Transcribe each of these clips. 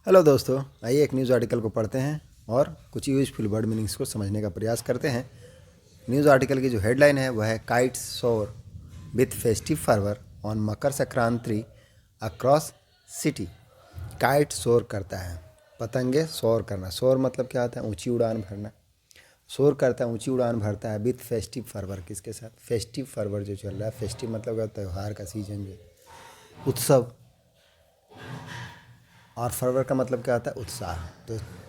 Hello दोस्तों, आइए एक न्यूज़ आर्टिकल को पढ़ते हैं और कुछ यूजफुल वर्ड मीनिंग्स को समझने का प्रयास करते हैं। न्यूज़ आर्टिकल की जो हेडलाइन है वह है काइट्स सोर with festive fervour on Makar Sankranti across city. Kite सोर करता है, पतंगे सोर करना। सोर मतलब क्या होता है? ऊंची उड़ान भरना। सोर करता है, ऊंची उड़ान भरता है विथ फेस्टिव फर्वर। किसके साथ? फेस्टिव फर्वर जो चल रहा है। फेस्टिव मतलब क्या? त्यौहार का सीजन, जो उत्सव। और फरवर का मतलब क्या होता है? उत्साह।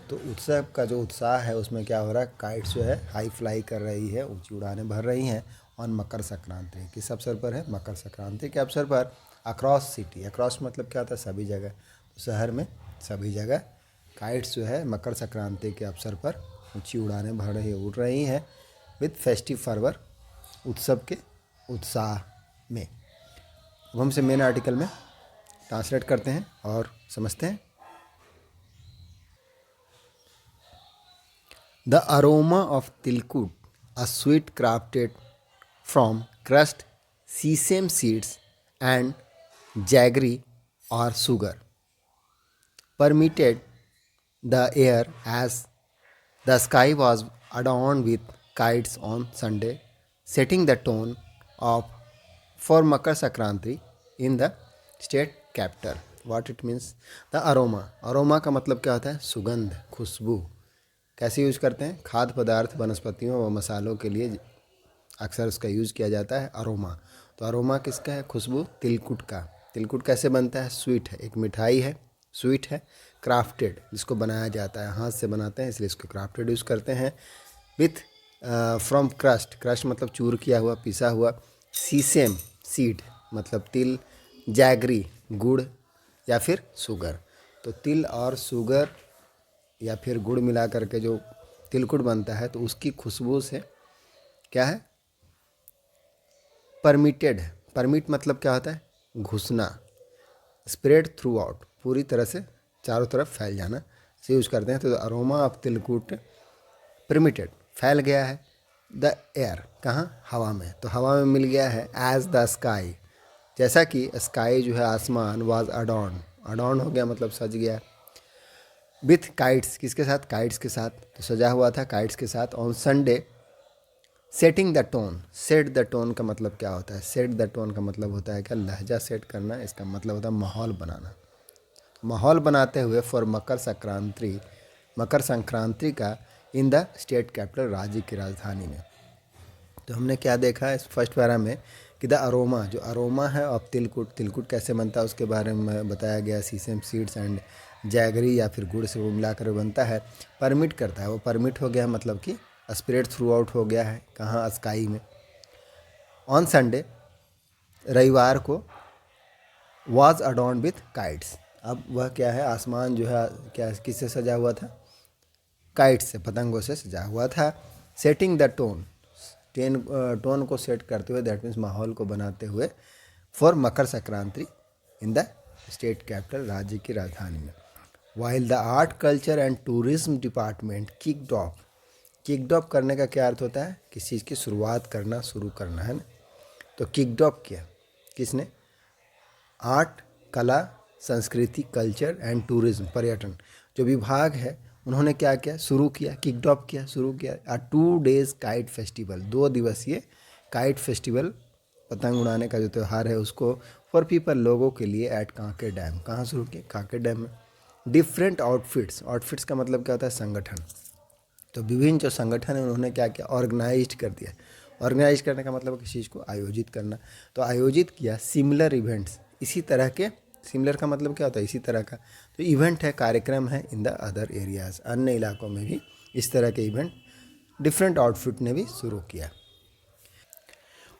तो उत्सव का जो उत्साह है उसमें क्या हो रहा है? काइट्स जो है हाई फ्लाई कर रही है, ऊंची उड़ानें भर रही हैं ऑन मकर संक्रांति। किस अवसर पर है? मकर संक्रांति के अवसर पर। अक्रॉस सिटी, अक्रॉस मतलब क्या होता है? सभी जगह। तो शहर में सभी जगह काइट्स जो है मकर संक्रांति के अवसर पर ऊंची उड़ानें भर रही उड़ रही हैं विथ फेस्टिव फरवर, उत्सव के उत्साह में। अब हम से मेन आर्टिकल में ट्रांसलेट करते हैं और समझते हैं। The aroma of tilkut, a sweet crafted from crushed sesame seeds and jaggery or sugar, permeated the air as the sky was adorned with kites on Sunday, setting the tone of for Makar Sankranti in the state capital. What it means? The aroma. Aroma का मतलब क्या होता है? सुगंध, खुशबू। कैसे use करते हैं? खाद्य पदार्थ, वनस्पतियों व मसालों के लिए अक्सर उसका यूज़ किया जाता है अरोमा। तो अरोमा किसका है? खुशबू। तिलकुट का। तिलकुट कैसे बनता है? स्वीट है, एक मिठाई है, स्वीट है। क्राफ्टेड, जिसको बनाया जाता है, हाथ से बनाते हैं इसलिए इसको क्राफ्टेड यूज़ करते हैं। विथ फ्रॉम क्रस्ट, क्रस्ट मतलब चूर किया हुआ, पिसा हुआ। सीसेम सीड मतलब तिल। जैगरी गुड़ या फिर शुगर। तो तिल और शुगर या फिर गुड़ मिला करके जो तिलकुट बनता है तो उसकी खुशबू से क्या है? परमिटेड है। परमिट मतलब क्या होता है? घुसना। स्प्रेड थ्रू आउट, पूरी तरह से चारों तरफ फैल जाना से यूज करते हैं। तो अरोमा ऑफ तिलकुट परमिटेड, फैल गया है। द एयर, कहाँ? हवा में। तो हवा में मिल गया है। एज द स्काई, जैसा कि स्काई जो है आसमान, वाज अडॉर्न, अडॉर्न हो गया मतलब सज गया। विथ काइट्स, किसके साथ? काइट्स के साथ। तो सजा हुआ था काइट्स के साथ। On Sunday setting the tone, set the tone का मतलब क्या होता है? सेट द टोन का मतलब होता है क्या? लहजा सेट करना। इसका मतलब होता है माहौल बनाना। माहौल बनाते हुए फॉर मकर संक्रांति, मकर संक्रांति का इन द स्टेट कैपिटल, राज्य की राजधानी में। तो हमने क्या देखा है इस फर्स्ट पैरा में कि द अरोमा, जो अरोमा है ऑफ तिलकुट, तिलकुट कैसे बनता है उसके बारे में बताया गया। सीसेम सीड्स एंड जैगरी या फिर गुड़ से वो मिलाकर बनता है। परमिट करता है, वो परमिट हो गया मतलब कि स्प्रेड थ्रू आउट हो गया है। कहाँ? स्काई में। ऑन संडे, रविवार को। वाज अडॉर्न विथ काइट्स, अब वह क्या है? आसमान जो है क्या, किससे सजा हुआ था? काइट्स से, पतंगों से सजा हुआ था। सेटिंग द टोन, टोन को सेट करते हुए, दैट मीन्स माहौल को बनाते हुए for Makar Sankranti in the state capital, राज्य की राजधानी में। While the art culture and tourism department kicked of, kicked of करने का क्या अर्थ होता है? किसी चीज़ की शुरुआत करना, शुरू करना, है ना। तो किक्ड ऑफ किया किसने? आर्ट, कला, संस्कृति, कल्चर एंड टूरिज्म, पर्यटन जो विभाग है उन्होंने क्या किया? शुरू किया, किक्ड ऑफ किया, शुरू किया। 2 days काइट फेस्टिवल, 2 दिवसीय काइट फेस्टिवल, पतंग उड़ाने का जो त्यौहार है उसको फॉर पीपल, लोगों के लिए, एट कांके डैम। कहाँ शुरू किया? कांके डैम में। डिफरेंट आउटफिट्स, आउटफिट्स का मतलब क्या होता है? संगठन। तो विभिन्न जो संगठन है उन्होंने क्या किया? ऑर्गेनाइज कर दिया। ऑर्गेनाइज करने का मतलब किसी चीज़ को आयोजित करना। तो आयोजित किया सिमिलर इवेंट्स, इसी तरह के। सिमिलर का मतलब क्या होता है? इसी तरह का। तो इवेंट है, कार्यक्रम है इन द अदर एरियाज, अन्य इलाकों में भी इस तरह के इवेंट डिफरेंट आउटफिट ने भी शुरू किया।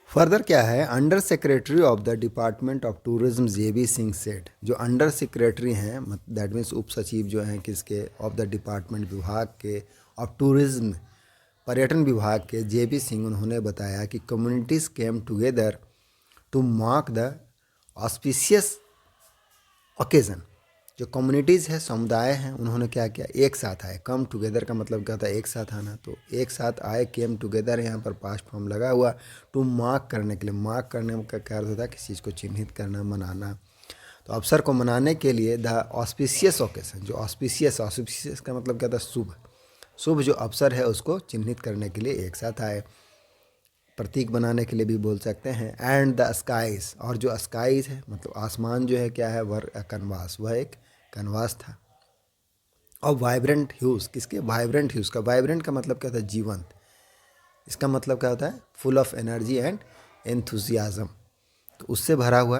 फर्दर क्या है? Under secretary of the department of tourism J B Singh Seth, जो अंडर सेक्रेटरी हैं, दैट मीन्स उप सचिव जो हैं किसके? ऑफ द डिपार्टमेंट, विभाग के, ऑफ टूरिज्म, पर्यटन विभाग के, जेबी सिंह, उन्होंने बताया कि communities came together to mark the auspicious occasion. जो कम्युनिटीज़ है, समुदाय हैं, उन्होंने क्या किया? एक साथ आए। कम टुगेदर का मतलब क्या होता है? एक साथ आना। तो एक साथ आए, केम टुगेदर, यहाँ पर पास्ट फॉर्म लगा हुआ। टू मार्क करने के लिए, मार्क करने का क्या अर्थ होता है? किसी चीज़ को चिन्हित करना, मनाना। तो अवसर को मनाने के लिए द ऑस्पिशियस ओकेशन, जो ऑस्पिशियस का मतलब क्या था, शुभ, शुभ जो अवसर है उसको चिन्हित करने के लिए एक साथ आए। प्रतीक बनाने के लिए भी बोल सकते हैं। एंड द स्काईज, और जो स्काईज है मतलब आसमान जो है क्या है, वर कनवास, वह एक कनवास था। और वाइब्रेंट ह्यूज, किसके, वाइब्रेंट ह्यूज का, वाइब्रेंट का मतलब क्या होता है, जीवंत, इसका मतलब क्या होता है, full of energy and enthusiasm, तो उससे भरा हुआ।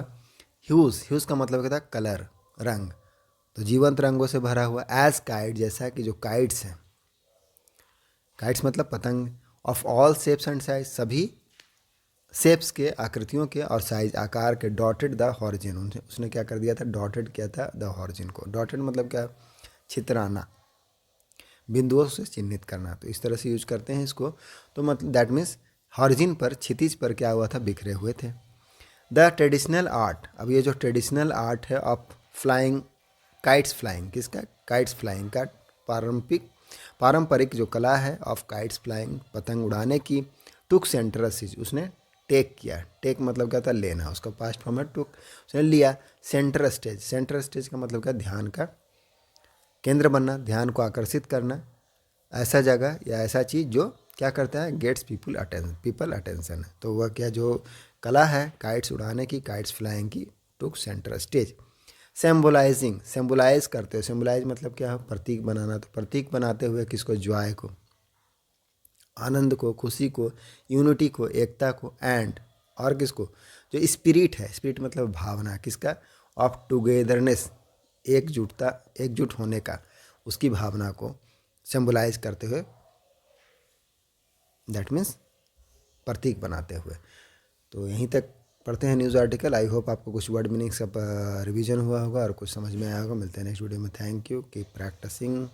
ह्यूज, ह्यूज का मतलब क्या था, कलर, रंग, तो जीवंत रंगों से भरा हुआ। एज काइट, जैसा कि जो काइट्स हैं, काइट्स मतलब पतंग। Of all shapes and size, सभी शेप्स के, आकृतियों के और साइज, आकार के। डॉटेड द हॉरिजिन, उसने क्या कर दिया था, डॉटेड किया था द हॉरिजिन को। डॉटेड मतलब क्या, छितराना, बिंदुओं से चिन्हित करना, तो इस तरह से यूज करते हैं इसको। तो मतलब दैट मीन्स हॉरिजिन पर, क्षितिज पर क्या हुआ था, बिखरे हुए थे। द ट्रेडिशनल आर्ट, अब ये जो ट्रेडिशनल आर्ट है ऑफ फ्लाइंग काइट्स, फ्लाइंग किसका, काइट्स फ्लाइंग का, पारंपरिक जो कला है ऑफ काइट्स फ्लाइंग, पतंग उड़ाने की। टुक सेंटर स्टेज, उसने टेक किया, टेक मतलब क्या था, लेना, उसका पास्ट फॉर्म है टुक, उसने लिया। सेंटर स्टेज, सेंटर स्टेज का मतलब क्या, ध्यान का केंद्र बनना, ध्यान को आकर्षित करना, ऐसा जगह या ऐसा चीज़ जो क्या करता है, गेट्स पीपल अटेंशन, तो वह क्या, जो कला है काइट्स उड़ाने की, काइट्स फ्लाइंग की, टुक सेंटर स्टेज। सेम्बोलाइजिंग, सेम्बोलाइज करते हो, सेम्बोलाइज मतलब क्या है, प्रतीक बनाना, तो प्रतीक बनाते हुए किसको, जॉय को, आनंद को, खुशी को, यूनिटी को, एकता को, एंड और किसको, जो स्पिरिट है, स्पिरिट मतलब भावना, किसका, ऑफ टुगेदरनेस, एकजुटता, एकजुट होने का, उसकी भावना को सिंबलाइज करते हुए, दैट मीन्स प्रतीक बनाते हुए। तो यहीं तक पढ़ते हैं न्यूज़ आर्टिकल। आई होप आपको कुछ वर्ड मीनिंग्स का रिवीजन हुआ होगा और कुछ समझ में आया होगा। मिलते हैं नेक्स्ट वीडियो में। Thank you, keep practising.